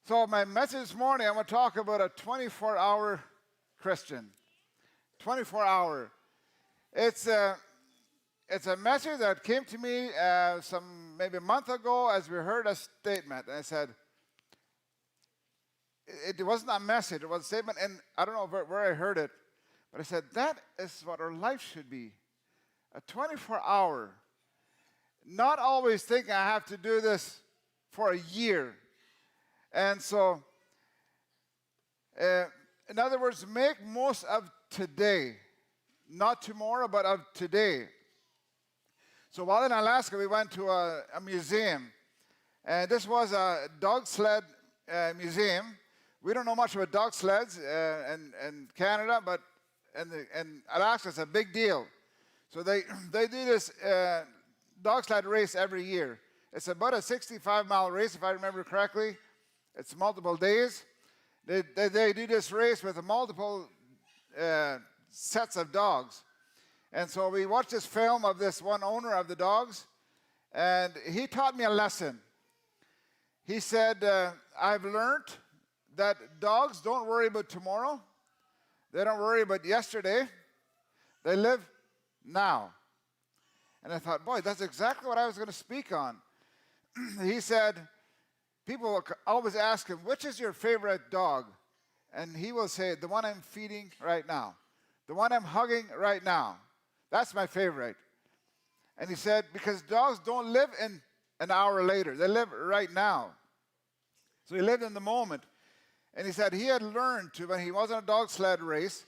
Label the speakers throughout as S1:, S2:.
S1: So my message this morning, I'm going to talk about a 24-hour Christian. 24-hour. It's a message that came to me maybe a month ago as we heard a statement. And I said, it wasn't a message, it was a statement, and I don't know where I heard it, but I said, that is what our life should be. A 24-hour. Not always thinking I have to do this for a year. And so, in other words, make most of today. Not tomorrow, but of today. So while in Alaska, we went to a museum. And this was a dog sled museum. We don't know much about dog sleds in Canada, but in Alaska, it's a big deal. So they do this dog sled race every year. It's about a 65-mile race, if I remember correctly. It's multiple days. They do this race with multiple sets of dogs. And so we watched this film of this one owner of the dogs, and he taught me a lesson. He said, I've learned that dogs don't worry about tomorrow. They don't worry about yesterday. They live now. And I thought, boy, that's exactly what I was going to speak on. He said, people always ask him, which is your favorite dog? And he will say, the one I'm feeding right now. The one I'm hugging right now. That's my favorite. And he said, because dogs don't live in an hour later. They live right now. So he lived in the moment. And he said he had learned to, when he was on a dog sled race,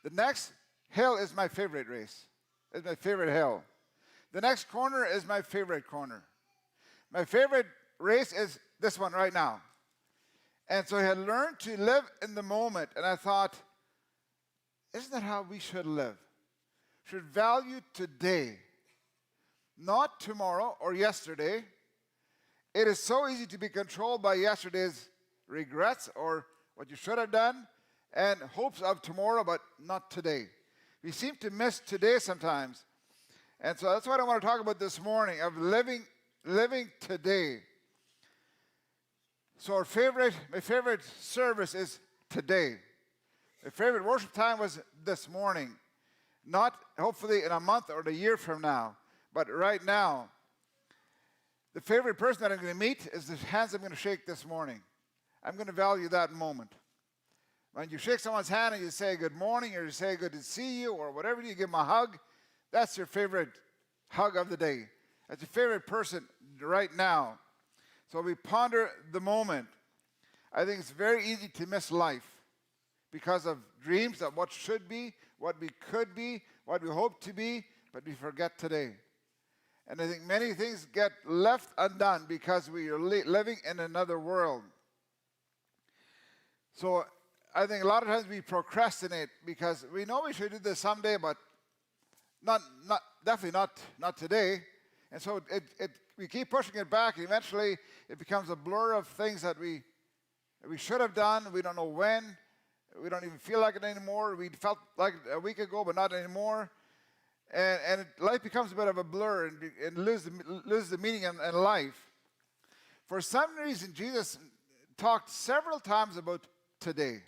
S1: the next hill is my favorite race. It's my favorite hill. The next corner is my favorite corner. My favorite race is this one right now. And so he had learned to live in the moment. And I thought, isn't that how we should live? Should value today, not tomorrow or yesterday. It is so easy to be controlled by yesterday's regrets or what you should have done and hopes of tomorrow, but not today. We seem to miss today sometimes. And so that's what I want to talk about this morning, of living today. So my favorite service is today. My favorite worship time was this morning. Not hopefully in a month or a year from now, but right now. The favorite person that I'm going to meet is the hands I'm going to shake this morning. I'm going to value that moment. When you shake someone's hand and you say good morning or you say good to see you or whatever, you give them a hug, that's your favorite hug of the day. That's your favorite person right now. So we ponder the moment. I think it's very easy to miss life because of dreams of what should be, what we could be, what we hope to be, but we forget today. And I think many things get left undone because we are living in another world. So I think a lot of times we procrastinate because we know we should do this someday, but definitely not today. And so we keep pushing it back, and eventually it becomes a blur of things that we should have done. We don't know when. We don't even feel like it anymore. We felt like it a week ago, but not anymore. And life becomes a bit of a blur and loses the meaning in life. For some reason, Jesus talked several times about today.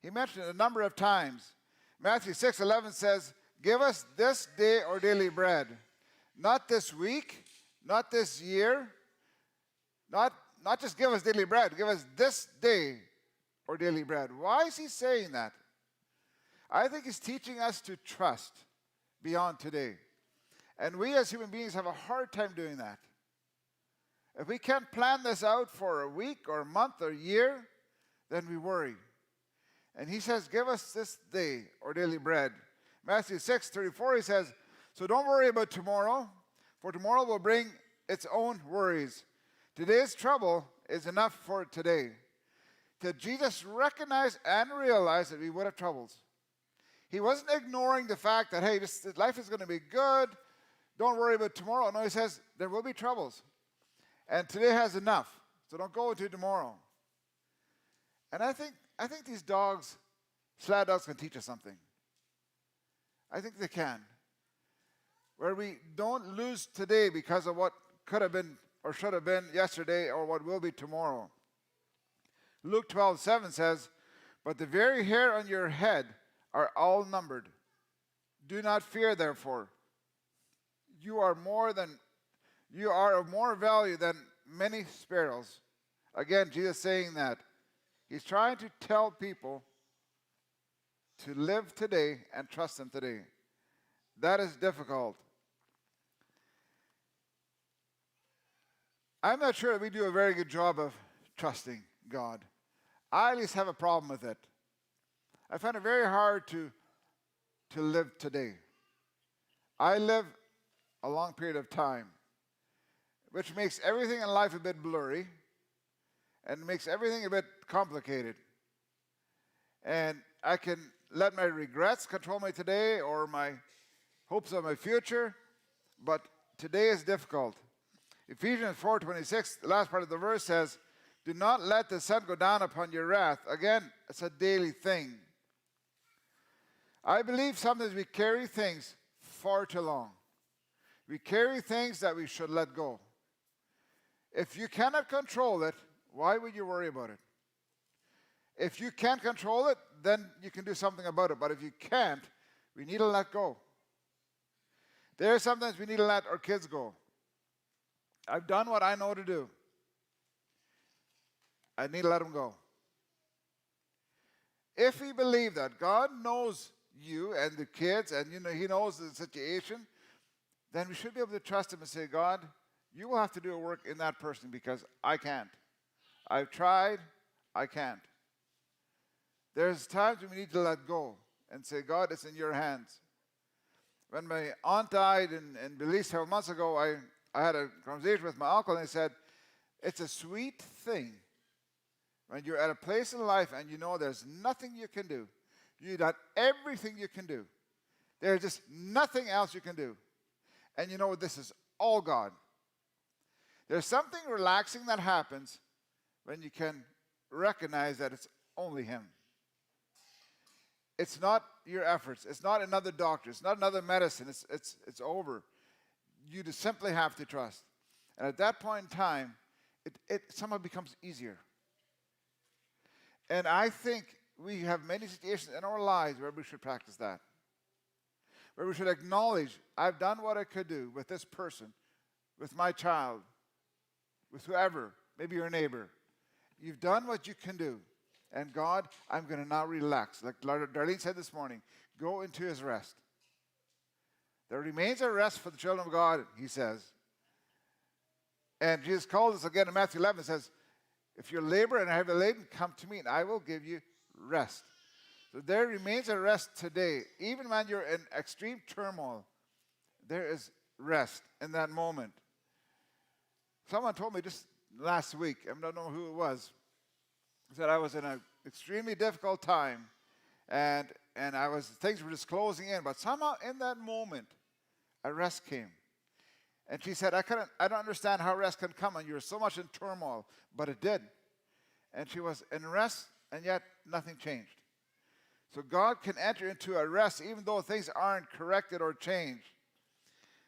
S1: He mentioned it a number of times. Matthew 6:11 says, give us this day our daily bread. Not this week, not this year, not just give us daily bread. Give us this day our daily bread. Why is he saying that? I think he's teaching us to trust beyond today. And we as human beings have a hard time doing that. If we can't plan this out for a week or a month or a year, then we worry. And he says, give us this day our daily bread. Matthew 6:34, he says, so don't worry about tomorrow, for tomorrow will bring its own worries. Today's trouble is enough for today. Did Jesus recognize and realize that we would have troubles? He wasn't ignoring the fact that, hey, this life is going to be good. Don't worry about tomorrow. No, he says there will be troubles. And today has enough. So don't go into tomorrow. And I think these sled dogs can teach us something. I think they can. Where we don't lose today because of what could have been or should have been yesterday or what will be tomorrow. Luke 12:7 says, "But the very hair on your head are all numbered. Do not fear, therefore. You are of more value than many sparrows." Again, Jesus saying that. He's trying to tell people to live today and trust him today. That is difficult. I'm not sure that we do a very good job of trusting God. I at least have a problem with it. I find it very hard to live today. I live a long period of time, which makes everything in life a bit blurry and makes everything a bit complicated. And I can let my regrets control me today or my hopes of my future, but today is difficult. Ephesians 4:26, the last part of the verse says, "Do not let the sun go down upon your wrath." Again, it's a daily thing. I believe sometimes we carry things far too long. We carry things that we should let go. If you cannot control it, why would you worry about it? If you can't control it, then you can do something about it. But if you can't, we need to let go. There are sometimes we need to let our kids go. I've done what I know to do. I need to let them go. If we believe that God knows you and the kids and he knows the situation, then we should be able to trust him and say, "God, you will have to do a work in that person because I can't. I've tried, I can't." There's times when we need to let go and say, "God, it's in your hands." When my aunt died in Belize several months ago, I had a conversation with my uncle, and he said, "It's a sweet thing when you're at a place in life and you know there's nothing you can do. You've done everything you can do. There's just nothing else you can do. And you know this is all God." There's something relaxing that happens when you can recognize that it's only him. It's not your efforts. It's not another doctor. It's not another medicine. It's over. You just simply have to trust. And at that point in time, it somehow becomes easier. And I think we have many situations in our lives where we should practice that. Where we should acknowledge, I've done what I could do with this person, with my child, with whoever, maybe your neighbor. You've done what you can do. And God, I'm going to now relax. Like Darlene said this morning, go into his rest. There remains a rest for the children of God, he says. And Jesus called us again in Matthew 11, says, "If you're labor and heavy laden, come to me and I will give you rest." So there remains a rest today. Even when you're in extreme turmoil, there is rest in that moment. Someone told me just last week, I don't know who it was, said I was in an extremely difficult time and things were just closing in, but somehow in that moment, a rest came. And she said, I don't understand how rest can come when you're so much in turmoil, but it did. And she was in rest, and yet nothing changed. So God can enter into a rest even though things aren't corrected or changed.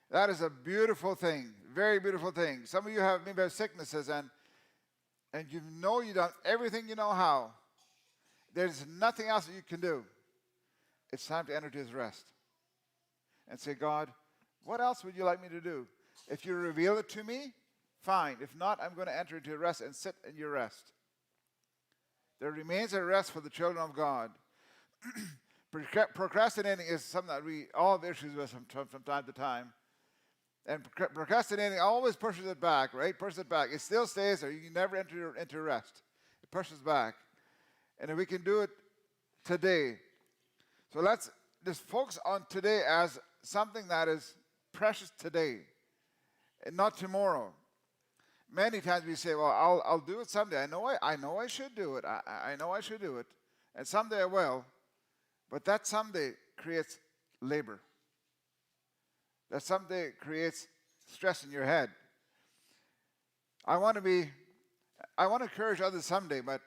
S1: That is a beautiful thing, very beautiful thing. Some of you have maybe have sicknesses and you know you've done everything you know how. There's nothing else that you can do. It's time to enter into his rest. And say, "God, what else would you like me to do? If you reveal it to me, fine. If not, I'm going to enter into rest and sit in your rest." There remains a rest for the children of God. Procrastinating is something that we all have issues with from time to time. And procrastinating always pushes it back, right? Pushes it back. It still stays there. You can never enter into rest. It pushes back. And if we can do it today. So let's just focus on today as something that is precious today and not tomorrow. Many times we say, "Well, I'll do it someday. I know I should do it. I know I should do it. And someday I will." But that someday creates labor. That someday creates stress in your head. I want to encourage others someday, but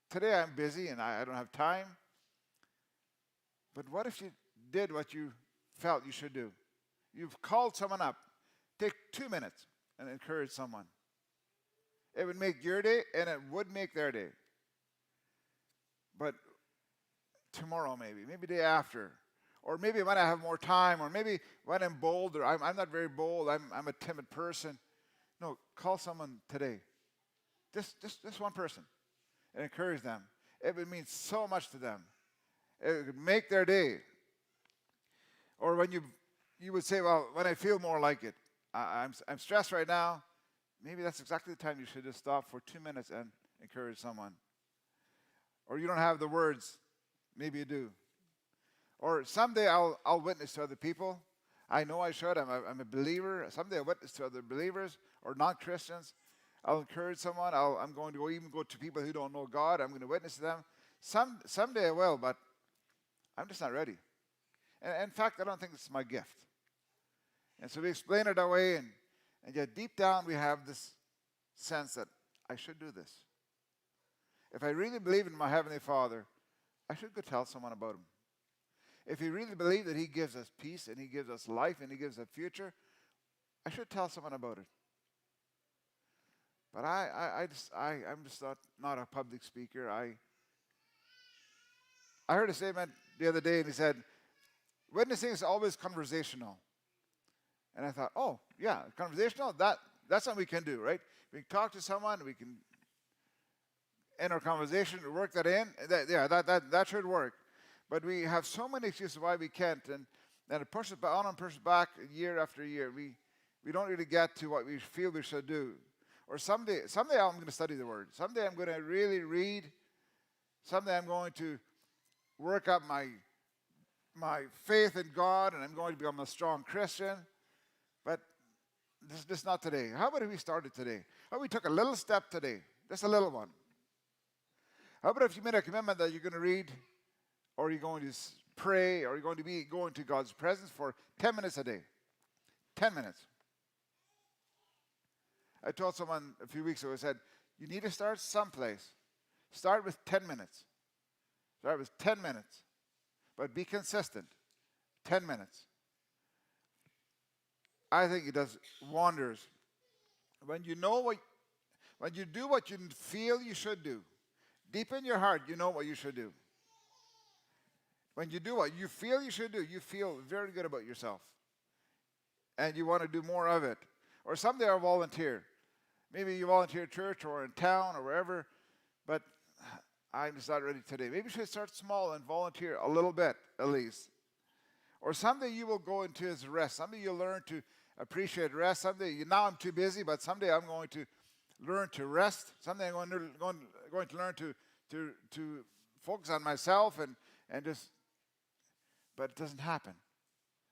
S1: today I'm busy and I don't have time. But what if you did what you felt you should do? You've called someone up. Take 2 minutes and encourage someone. It would make your day and it would make their day. but tomorrow maybe day after. Or maybe when I have more time, or maybe when I'm bolder. I'm not very bold. I'm a timid person. No, call someone today. Just one person, and encourage them. It would mean so much to them. It would make their day. Or when you would say, well, when I feel more like it, I'm stressed right now. Maybe that's exactly the time you should just stop for 2 minutes and encourage someone. Or you don't have the words. Maybe you do. Or someday I'll witness to other people. I know I should. I'm a believer. Someday I'll witness to other believers or non-Christians. I'll encourage someone. I'm going to even go to people who don't know God. I'm going to witness to them. Someday I will, but I'm just not ready. And in fact, I don't think it's my gift. And so we explain it that way, and yet deep down we have this sense that I should do this. If I really believe in my Heavenly Father, I should go tell someone about Him. If we really believe that He gives us peace and He gives us life and He gives us a future, I should tell someone about it. But I'm just not a public speaker. I heard a statement the other day, and he said, witnessing is always conversational. And I thought, oh, yeah, conversational, that's something we can do, right? We can talk to someone, we can, in our conversation, work that in. That should work. But we have so many excuses why we can't, and it pushes on and pushes back year after year. We don't really get to what we feel we should do. Or someday I'm going to study the Word. Someday I'm going to really read. Someday I'm going to work up my faith in God, and I'm going to become a strong Christian. But this is not today. How about if we started today? How about we took a little step today? Just a little one. How about if you made a commitment that you're going to read, or you're going to pray, or you're going to be going to God's presence for 10 minutes a day? 10 minutes. I told someone a few weeks ago, I said, you need to start someplace. Start with 10 minutes. Start with 10 minutes. But be consistent. 10 minutes. I think it does wonders. When you do what you feel you should do, deep in your heart, you know what you should do. When you do what you feel you should do, you feel very good about yourself. And you want to do more of it. Or someday I'll volunteer. Maybe you volunteer at church or in town or wherever, but I'm just not ready today. Maybe you should start small and volunteer a little bit at least. Or someday you will go into His rest. Someday you'll learn to appreciate rest. Someday, now I'm too busy, but someday I'm going to learn to rest. Someday I'm going to learn to focus on myself and just, but it doesn't happen.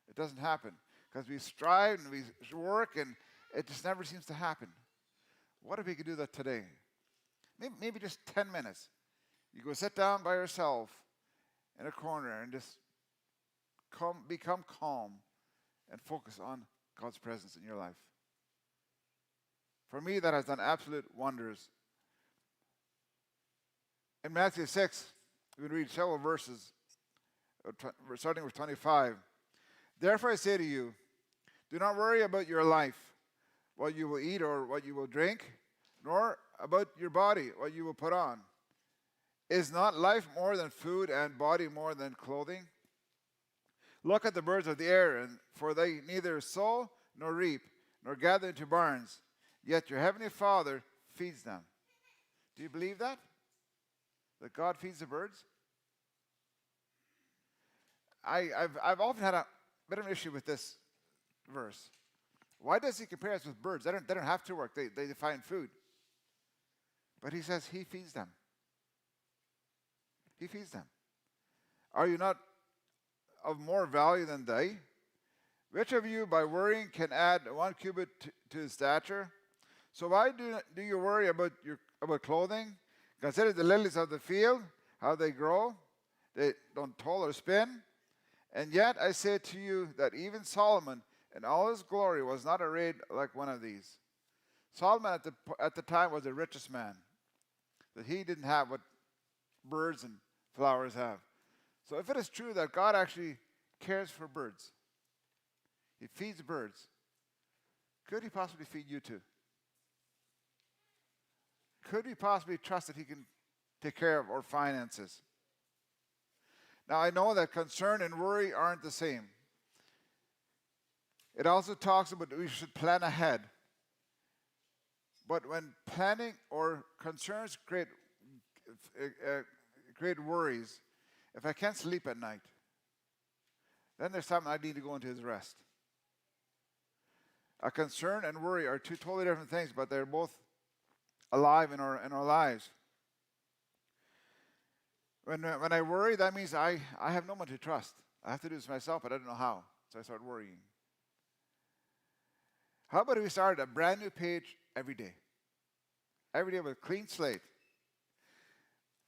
S1: It doesn't happen because we strive and we work and it just never seems to happen. What if we could do that today? Maybe just 10 minutes. You go sit down by yourself in a corner and just become calm and focus on God's presence in your life. For me, that has done absolute wonders. In Matthew 6, we read several verses, starting with 25. Therefore I say to you, do not worry about your life, what you will eat or what you will drink, nor about your body, what you will put on. Is not life more than food and body more than clothing? Look at the birds of the air, for they neither sow nor reap, nor gather into barns, yet your heavenly Father feeds them. Do you believe that? That God feeds the birds? I've often had a bit of an issue with this verse. Why does He compare us with birds? They don't have to work. They find food. But He says He feeds them. He feeds them. Are you not of more value than they? Which of you by worrying can add 1 cubit to his stature? So why do you worry about clothing? Consider the lilies of the field, how they grow. They don't toil or spin. And yet I say to you that even Solomon in all his glory was not arrayed like one of these. Solomon at the time was the richest man. That he didn't have what birds and flowers have. So if it is true that God actually cares for birds, He feeds birds, could He possibly feed you too? Could we possibly trust that He can take care of our finances? Now, I know that concern and worry aren't the same. It also talks about we should plan ahead. But when planning or concerns create worries, if I can't sleep at night, then there's something I need to go into is rest. A concern and worry are two totally different things, but they're both alive in our lives. When I worry, that means I have no one to trust. I have to do this myself, but I don't know how. So I start worrying. How about if we started a brand new page every day? Every day with a clean slate.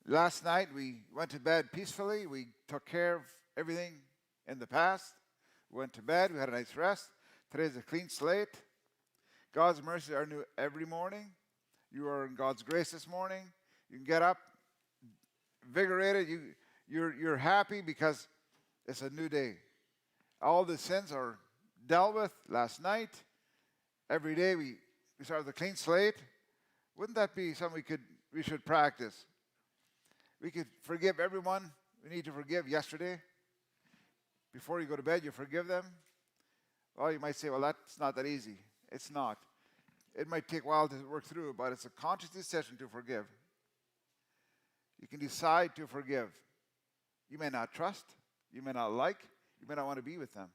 S1: Last night we went to bed peacefully. We took care of everything in the past. We went to bed. We had a nice rest. Today's a clean slate. God's mercies are new every morning. You are in God's grace this morning. You can get up invigorated. You're happy because it's a new day. All the sins are dealt with last night. Every day we start with a clean slate. Wouldn't that be something we should practice? We could forgive everyone we need to forgive yesterday. Before you go to bed, you forgive them. Well, you might say, well, that's not that easy. It's not. It might take a while to work through, but it's a conscious decision to forgive. You can decide to forgive. You may not trust, you may not like, you may not want to be with them,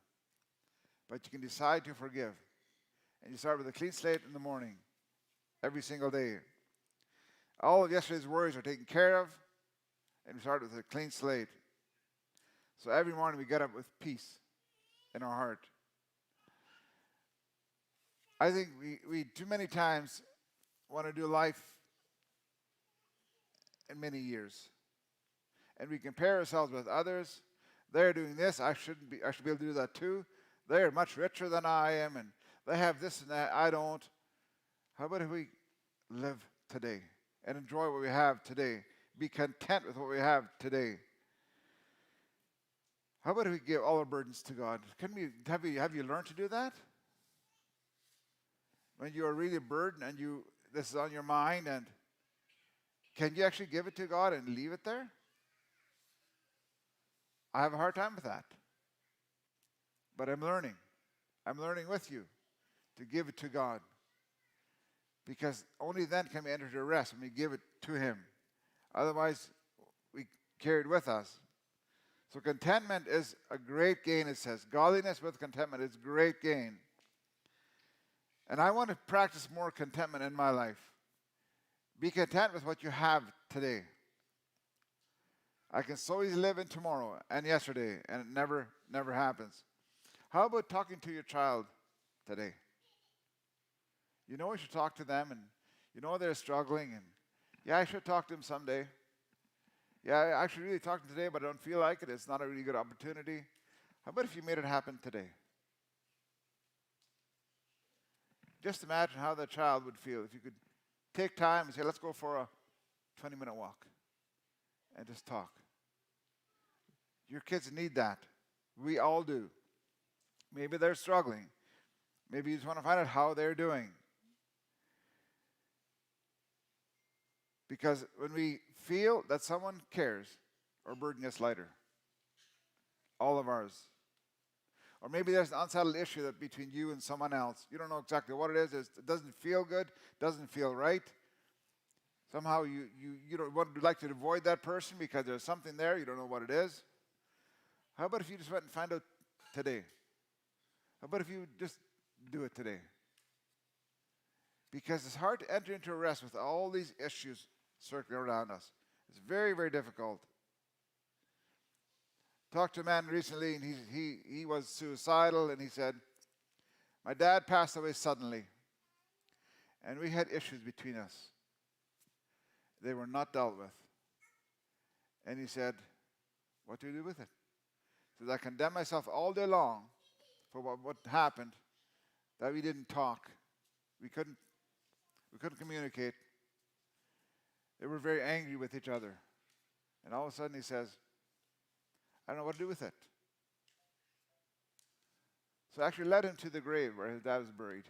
S1: but you can decide to forgive. And you start with a clean slate in the morning, every single day. All of yesterday's worries are taken care of, and we start with a clean slate. So every morning we get up with peace in our heart. I think we too many times want to do life in many years. And we compare ourselves with others. They're doing this, I should be able to do that too. They're much richer than I am, and they have this and that, I don't. How about if we live today and enjoy what we have today? Be content with what we have today. How about if we give all our burdens to God? Have you learned to do that? When you are really burdened and this is on your mind, and can you actually give it to God and leave it there? I have a hard time with that. But I'm learning. I'm learning with you to give it to God. Because only then can we enter into rest when we give it to Him. Otherwise, we carry it with us. So contentment is a great gain, it says. Godliness with contentment is great gain. And I want to practice more contentment in my life. Be content with what you have today. I can so easily live in tomorrow and yesterday, and it never happens. How about talking to your child today? You know you should talk to them, and you know they're struggling, and yeah, I should talk to them someday. Yeah, I should really talk to them today, but I don't feel like it. It's not a really good opportunity. How about if you made it happen today? Just imagine how that child would feel if you could take time and say, let's go for a 20-minute walk and just talk. Your kids need that. We all do. Maybe they're struggling. Maybe you just want to find out how they're doing. Because when we feel that someone cares, our burden gets lighter. All of ours. Or maybe there's an unsettled issue that between you and someone else. You don't know exactly what it is. It doesn't feel good. Doesn't feel right. Somehow you would like to avoid that person because there's something there. You don't know what it is. How about if you just went and find out today? How about if you just do it today? Because it's hard to enter into a rest with all these issues circling around us. It's very, very difficult. Talked to a man recently, and he was suicidal, and he said, my dad passed away suddenly, and we had issues between us. They were not dealt with. And he said, what do we do with it? He said, I condemn myself all day long for what happened, that we didn't talk. We couldn't communicate. They were very angry with each other. And all of a sudden he says, I don't know what to do with it. So I actually led him to the grave where his dad was buried.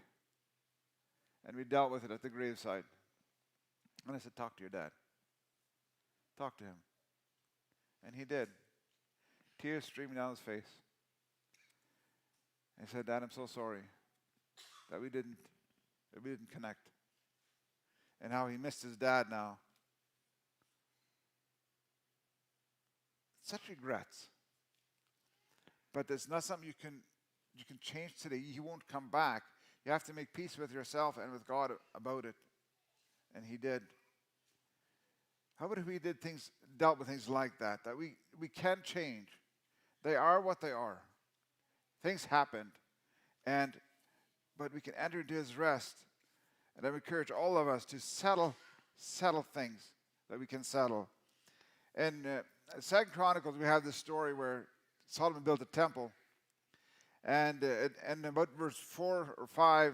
S1: And we dealt with it at the graveside. And I said, talk to your dad. Talk to him. And he did. tears streaming down his face. And he said, Dad, I'm so sorry that we didn't connect. And how he missed his dad now. Such regrets. But it's not something you can change today. He won't come back. You have to make peace with yourself and with God about it. And he did. How about if we dealt with things like that we can change? They are what they are. Things happened. But we can enter into his rest. And I would encourage all of us to settle things that we can settle. In 2 Chronicles, we have this story where Solomon built a temple. And about verse 4 or 5,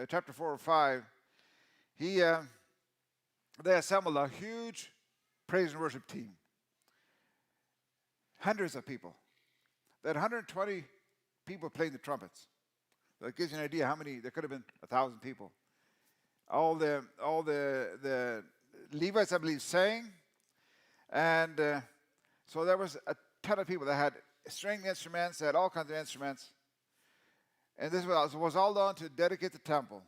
S1: chapter 4 or 5, they assembled a huge praise and worship team. Hundreds of people. They had 120 people playing the trumpets. That gives you an idea how many. There could have been 1,000 people. All the Levites, I believe, sang, and so there was a ton of people that had string instruments, they had all kinds of instruments, and this was all done to dedicate the temple.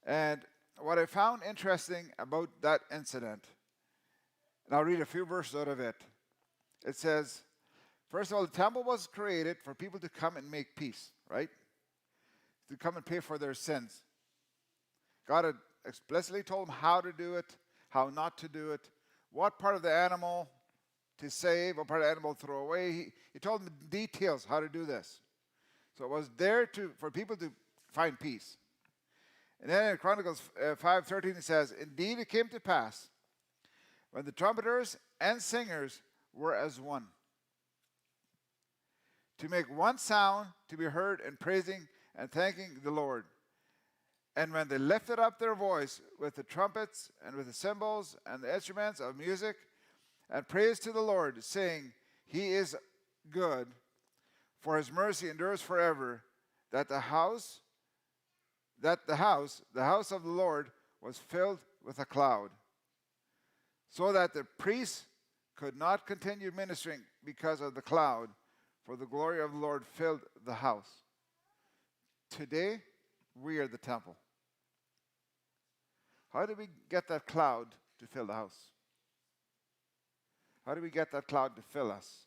S1: And what I found interesting about that incident, and I'll read a few verses out of it. It says, first of all, the temple was created for people to come and make peace, right? To come and pay for their sins. God had explicitly told them how to do it, how not to do it, what part of the animal to save, what part of the animal to throw away. He told them the details how to do this. So it was there for people to find peace. And then in Chronicles 5:13 it says, indeed it came to pass when the trumpeters and singers were as one, to make one sound to be heard in praising and thanking the Lord. And when they lifted up their voice with the trumpets and with the cymbals and the instruments of music and praise to the Lord, saying, he is good, for his mercy endures forever, the house of the Lord was filled with a cloud, so that the priests could not continue ministering because of the cloud, for the glory of the Lord filled the house. Today, we are the temple. How do we get that cloud to fill the house? How do we get that cloud to fill us?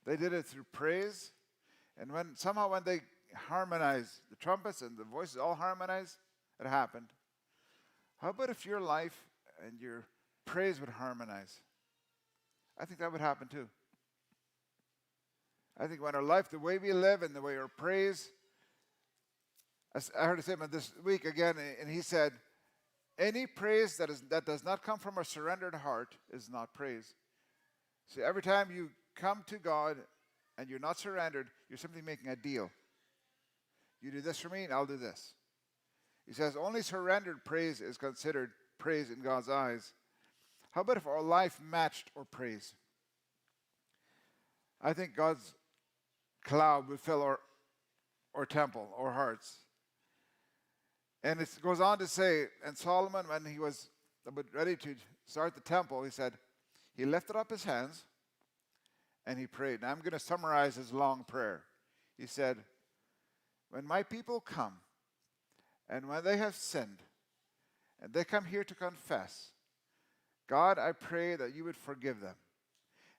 S1: They did it through praise, and when they harmonized, the trumpets and the voices all harmonized, it happened. How about if your life and your praise would harmonize? I think that would happen too. I think when our life, the way we live and the way our praise, I heard a statement this week again, and he said, any praise that does not come from a surrendered heart is not praise. See, every time you come to God and you're not surrendered, you're simply making a deal. You do this for me, and I'll do this. He says only surrendered praise is considered praise in God's eyes. How about if our life matched our praise? I think God's cloud would fill our temple, our hearts. And it goes on to say, and Solomon, when he was about ready to start the temple, he said, he lifted up his hands and he prayed. Now I'm going to summarize his long prayer. He said, when my people come and when they have sinned and they come here to confess, God, I pray that you would forgive them.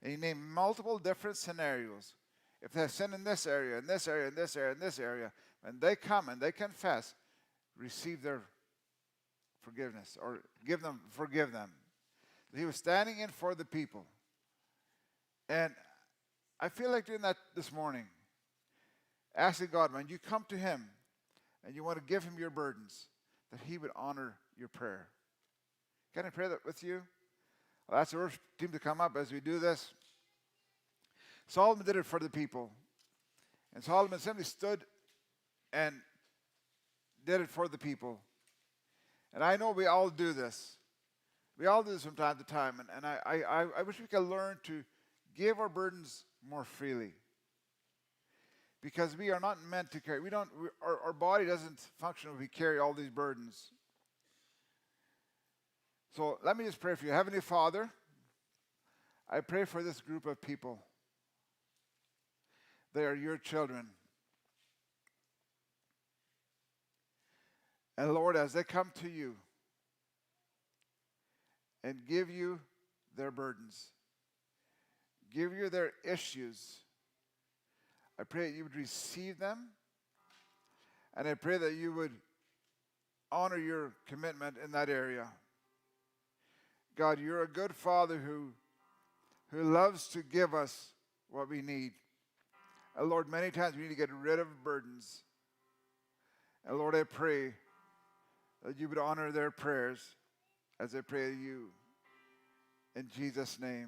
S1: And he named multiple different scenarios. If they have sinned in this area, in this area, in this area, in this area, when they come and they confess, receive their forgiveness, or forgive them. He was standing in for the people. And I feel like doing that this morning. Asking God, when you come to him and you want to give him your burdens, that he would honor your prayer. Can I pray that with you? I'll ask the worship team to come up as we do this. Solomon did it for the people. And Solomon simply stood and did it for the people. And I know we all do this. We all do this from time to time. And I wish we could learn to give our burdens more freely. Because we are not meant to carry. Our body doesn't function if we carry all these burdens. So let me just pray for you. Heavenly Father, I pray for this group of people. They are your children. And Lord, as they come to you and give you their burdens, give you their issues, I pray that you would receive them, and I pray that you would honor your commitment in that area. God, you're a good Father who loves to give us what we need. And Lord, many times we need to get rid of burdens. And Lord, I pray that you would honor their prayers as I pray to you. In Jesus' name.